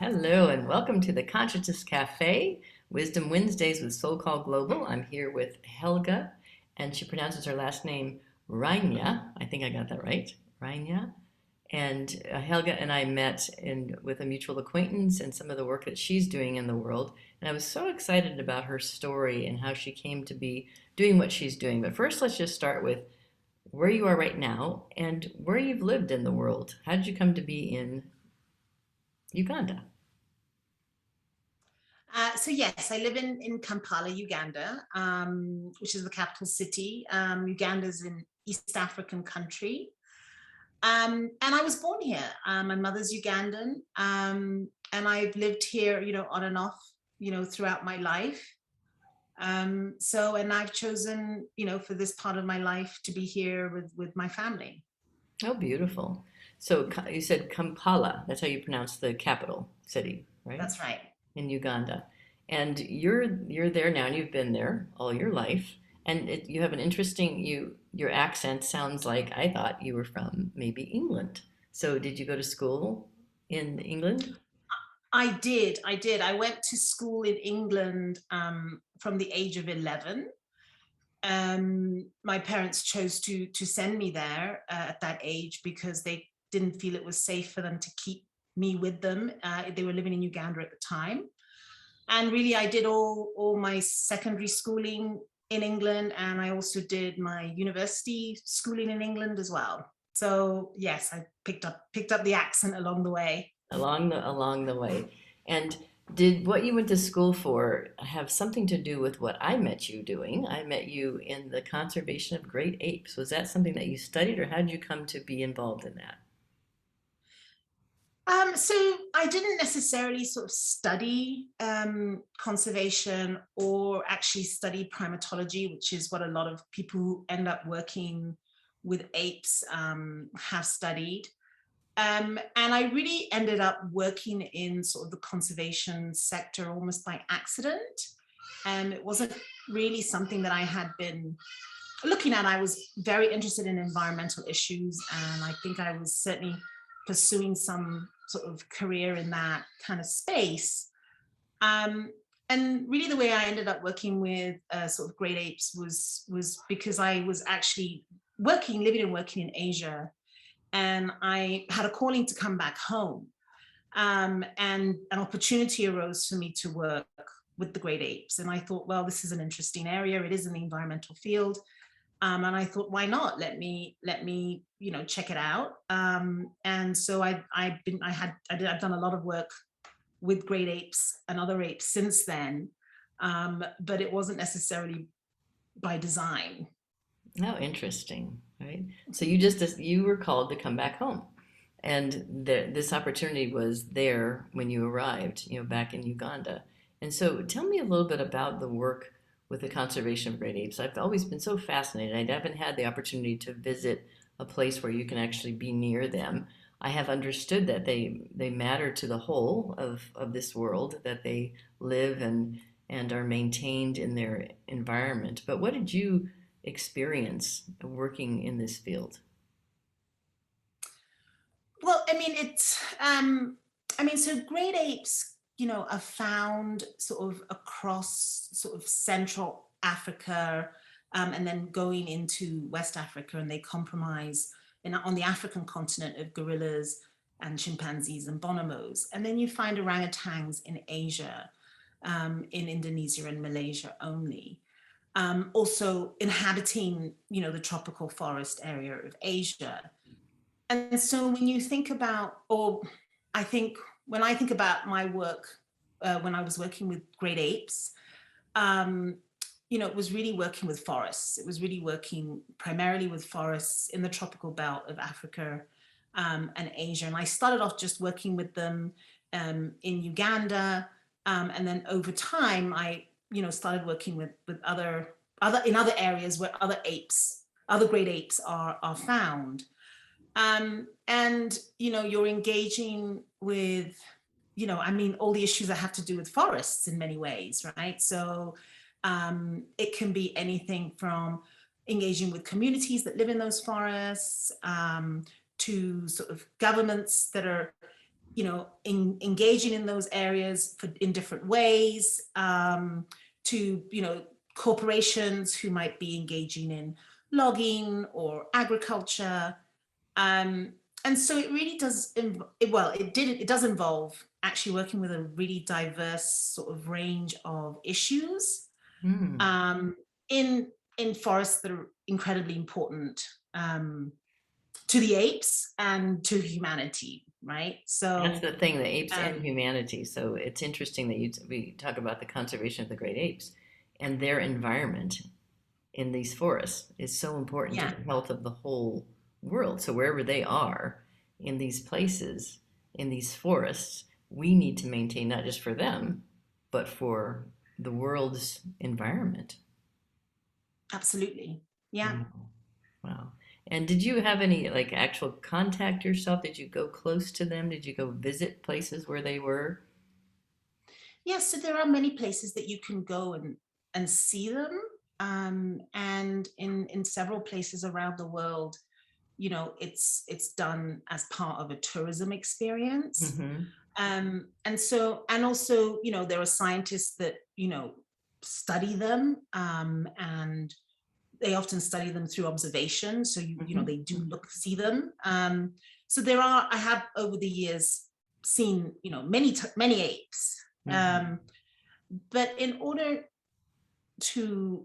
Hello and welcome to the Consciousness Café, Wisdom Wednesdays with SoulCall Global. I'm here with Helga, and she pronounces her last name Reiner. I think I got that right, Reiner. And Helga and I met with a mutual acquaintance and some of the work that she's doing in the world. And I was so excited about her story and how she came to be doing what she's doing. But first, let's just start with where you are right now and where you've lived in the world. How did you come to be in Uganda? So yes, I live in Kampala, Uganda, which is the capital city. Uganda is an East African country. And I was born here. My mother's Ugandan. And I've lived here, on and off, throughout my life. And I've chosen, for this part of my life to be here with my family. Oh, beautiful. So you said Kampala. That's how you pronounce the capital city, right? That's right. In Uganda. And you're there now, and you've been there all your life. And you have an interesting your accent sounds like I thought you were from maybe England. So did you go to school in England? I did. I did. I went to school in England from the age of 11. My parents chose to send me there at that age because they didn't feel it was safe for them to keep me with them. They were living in Uganda at the time. And really, I did all my secondary schooling in England, and I also did my university schooling in England as well. So yes, I picked up the accent along the way. Along the way. And did what you went to school for have something to do with what I met you doing? I met you in the conservation of great apes. Was that something that you studied, or how did you come to be involved in that? So I didn't necessarily sort of study conservation or actually study primatology, which is what a lot of people who end up working with apes have studied. And I really ended up working in sort of the conservation sector almost by accident. And it wasn't really something that I had been looking at. I was very interested in environmental issues, and I think I was certainly pursuing some sort of career in that kind of space. Um, and really, the way I ended up working with sort of great apes was because I was actually living and working in Asia, and I had a calling to come back home. And an opportunity arose for me to work with the great apes. And I thought, well, this is an interesting area. It is in the environmental field. And I thought, why not? Let me, check it out. And so I've done a lot of work with great apes and other apes since then, but it wasn't necessarily by design. How interesting, right? So you were called to come back home, and this opportunity was there when you arrived, back in Uganda. And so, tell me a little bit about the work with the conservation of great apes. I've always been so fascinated. I haven't had the opportunity to visit a place where you can actually be near them. I have understood that they matter to the whole of this world, that they live and are maintained in their environment. But what did you experience working in this field? Well, so great apes, are found sort of across sort of Central Africa, and then going into West Africa, and they compromise on the African continent of gorillas and chimpanzees and bonobos. And then you find orangutans in Asia, in Indonesia and Malaysia only. Also inhabiting, the tropical forest area of Asia. And so when you think about, or I think when I think about my work, when I was working with great apes, um, it was really working with forests. It was really working primarily with forests in the tropical belt of Africa, and Asia. And I started off just working with them in Uganda, and then over time, I started working with other areas where other great apes are found. And you're engaging with all the issues that have to do with forests in many ways, right? So it can be anything from engaging with communities that live in those forests, to sort of governments that are engaging in those areas in different ways, to, corporations who might be engaging in logging or agriculture. And so it really does, it does involve actually working with a really diverse sort of range of issues, Mm. um, in forests that are incredibly important, to the apes and to humanity, right? That's So, the thing, the apes and um, humanity. So it's interesting that we talk about the conservation of the great apes and their environment in these forests is so important to yeah, the health of the whole world. So wherever they are in these places, in these forests, we need to maintain not just for them, but for the world's environment. absolutely. Yeah. Wow. Wow. And did you have any like actual contact yourself? Did you go close to them? Did you go visit places where they were? Yeah, so there are many places that you can go and see them. And in several places around the world, it's done as part of a tourism experience. Mm-hmm. And so, and also, there are scientists that, study them, and they often study them through observation. So, Mm-hmm. they do see them. So I have over the years seen, many apes. Mm-hmm. Um, but in order to,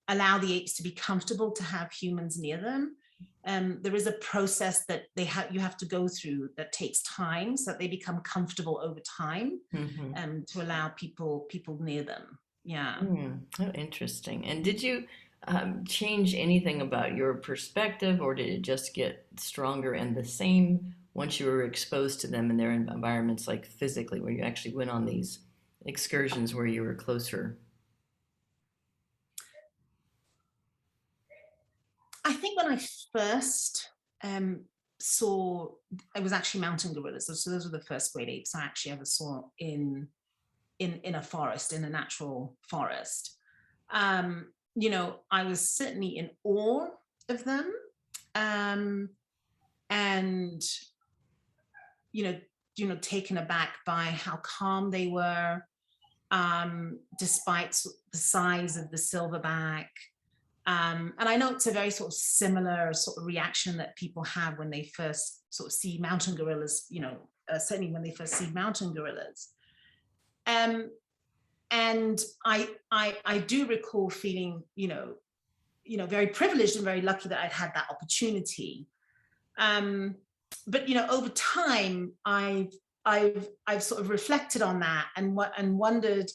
allow the apes to be comfortable to have humans near them, there is a process that you have to go through that takes time, so that they become comfortable over time, Mm-hmm. to allow people near them. Yeah. Mm, oh, interesting. And did you change anything about your perspective, or did it just get stronger and the same once you were exposed to them in their environments, like physically, where you actually went on these excursions where you were closer? I think when I first, um, saw, it was actually mountain gorillas. So those were the first great apes I actually ever saw in a forest, in a natural forest. I was certainly in awe of them, um, and you know, taken aback by how calm they were, despite the size of the silverback. And I know it's a very sort of similar sort of reaction that people have when they first sort of see mountain gorillas. Certainly when they first see mountain gorillas. Um, and I do recall feeling, very privileged and very lucky that I'd had that opportunity. Um, but over time, I've sort of reflected on that and wondered,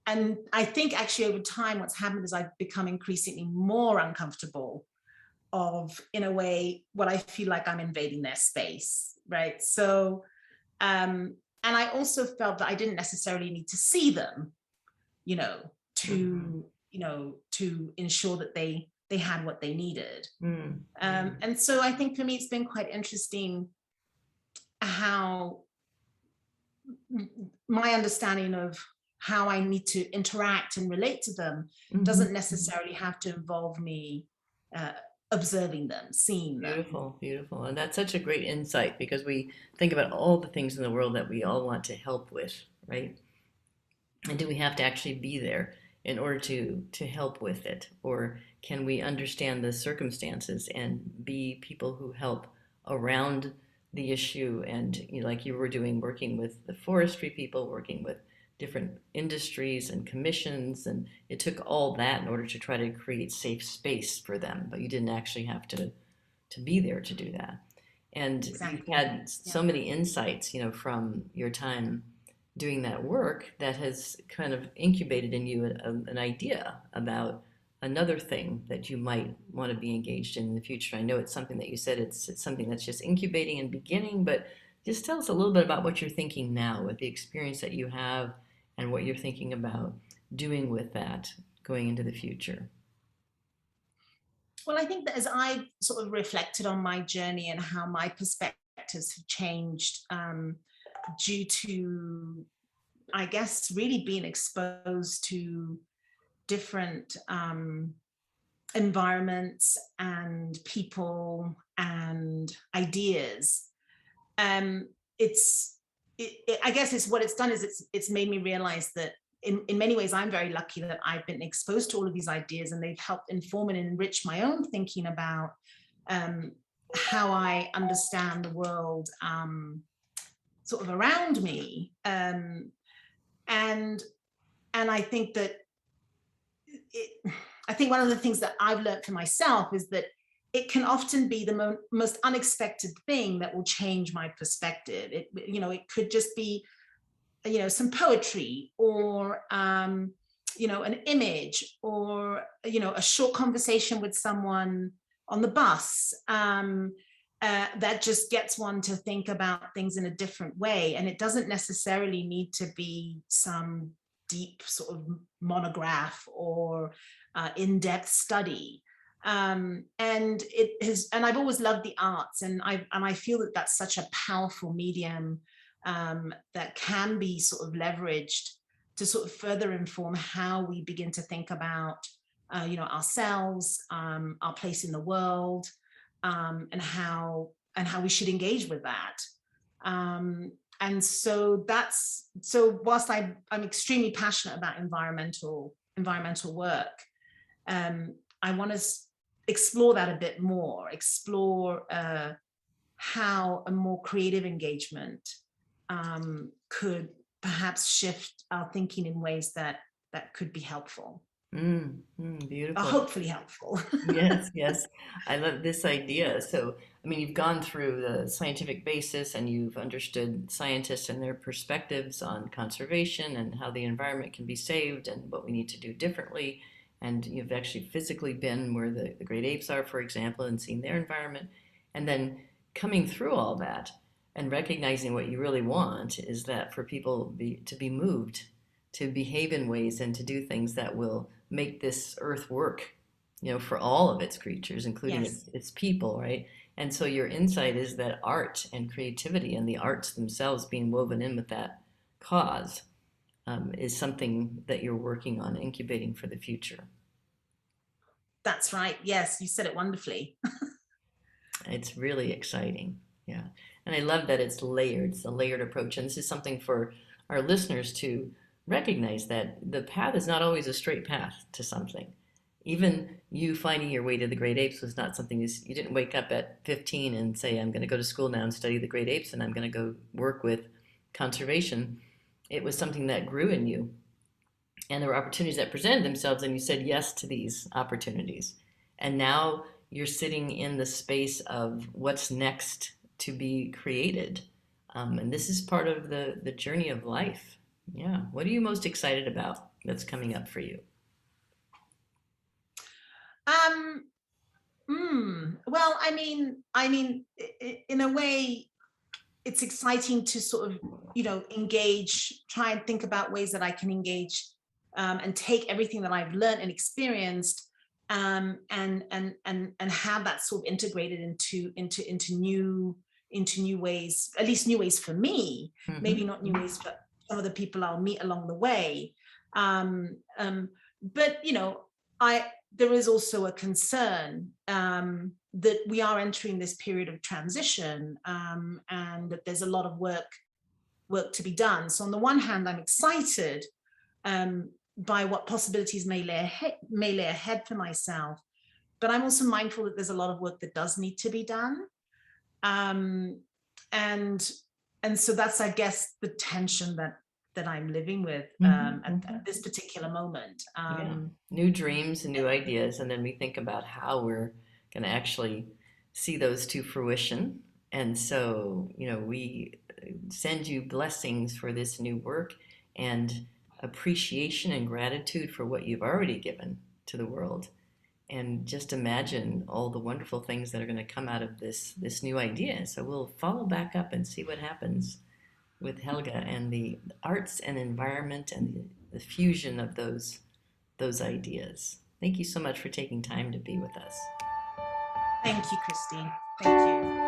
and I think actually over time, what's happened is I've become increasingly more uncomfortable of, in a way, what I feel like I'm invading their space, right? So, and I also felt that I didn't necessarily need to see them, you know, Mm-hmm. to ensure that they had what they needed. Mm-hmm. And so I think for me, it's been quite interesting how my understanding of how I need to interact and relate to them doesn't Mm-hmm. necessarily have to involve me, uh, observing them, seeing them. Beautiful, beautiful. And that's such a great insight because we think about all the things in the world that we all want to help with, right? And do we have to actually be there in order to help with it? Or can we understand the circumstances and be people who help around the issue? And like you were doing, working with the forestry people, working with different industries and commissions, and it took all that in order to try to create safe space for them, but you didn't actually have to be there to do that. And you've Exactly. had Yeah. so many insights, from your time doing that work that has kind of incubated in you an idea about another thing that you might want to be engaged in the future. I know it's something that you said it's something that's just incubating and beginning, but just tell us a little bit about what you're thinking now with the experience that you have and what you're thinking about doing with that going into the future. Well, I think that as I sort of reflected on my journey and how my perspectives have changed, due to, I guess, really being exposed to different, environments and people and ideas. I guess it's what it's done is it's made me realize that in many ways I'm very lucky that I've been exposed to all of these ideas, and they've helped inform and enrich my own thinking about how I understand the world sort of around me. And I think that I think one of the things that I've learned for myself is that it can often be the most unexpected thing that will change my perspective. It could just be, some poetry, or, an image, or, a short conversation with someone on the bus, that just gets one to think about things in a different way. And it doesn't necessarily need to be some deep sort of monograph or in-depth study. And I've always loved the arts, and I feel that that's such a powerful medium that can be sort of leveraged to sort of further inform how we begin to think about ourselves, our place in the world, and how we should engage with that. And so whilst I'm extremely passionate about environmental work, I want to explore that a bit more, explore how a more creative engagement could perhaps shift our thinking in ways that could be helpful. Beautiful. Hopefully helpful. Yes, yes. I love this idea. So, I mean, you've gone through the scientific basis and you've understood scientists and their perspectives on conservation and how the environment can be saved and what we need to do differently. And you've actually physically been where the great apes are, for example, and seen their environment. And then coming through all that and recognizing what you really want is that for people to be moved, to behave in ways and to do things that will make this earth work, for all of its creatures, including Yes. its people, right? And so your insight is that art and creativity and the arts themselves being woven in with that cause is something that you're working on incubating for the future. That's right. Yes, you said it wonderfully. It's really exciting. Yeah. And I love that it's layered. It's a layered approach. And this is something for our listeners to recognize, that the path is not always a straight path to something. Even you finding your way to the great apes was not something you didn't wake up at 15 and say, I'm going to go to school now and study the great apes and I'm going to go work with conservation. It was something that grew in you. And there were opportunities that presented themselves and you said yes to these opportunities. And now you're sitting in the space of what's next to be created. And this is part of the journey of life. Yeah. What are you most excited about that's coming up for you? Well, I mean, in a way, it's exciting to sort of, engage, try and think about ways that I can engage, and take everything that I've learned and experienced, and have that sort of integrated into new ways, at least new ways for me, maybe not new ways for some of the people I'll meet along the way. But there is also a concern that we are entering this period of transition, and that there's a lot of work to be done. So on the one hand, I'm excited by what possibilities may lay ahead for myself, but I'm also mindful that there's a lot of work that does need to be done. And so that's, I guess, the tension that I'm living with at this particular moment. Yeah. New dreams and new ideas, and then we think about how we're going to actually see those to fruition. And so, we send you blessings for this new work and appreciation and gratitude for what you've already given to the world. And just imagine all the wonderful things that are going to come out of this new idea. So we'll follow back up and see what happens with Helga and the arts and environment and the fusion of those ideas. Thank you so much for taking time to be with us. Thank you, Christine. Thank you.